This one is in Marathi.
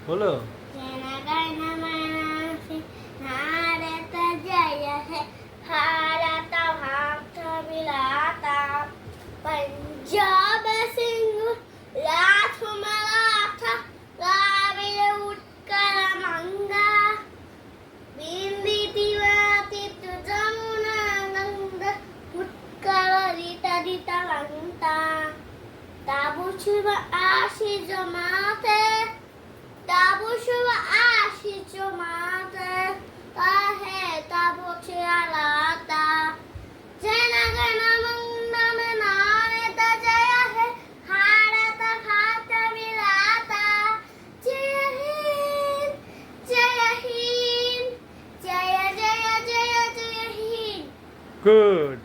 बोलो। पंजाब सिंह लाख मराठा गाविले उत्कल मंगा बिंदी तिवाती जमुना गंगा उत्कल रीता रीता लंता ताबुशुवा आशी जमाते ताबुशुवा आशी जमाते काहे ताबुशे आलाता जनगण मंगल नारे जय है भारत भात विलाता जय हिंद जय हिंद जय जय जय जय हिंद गुड।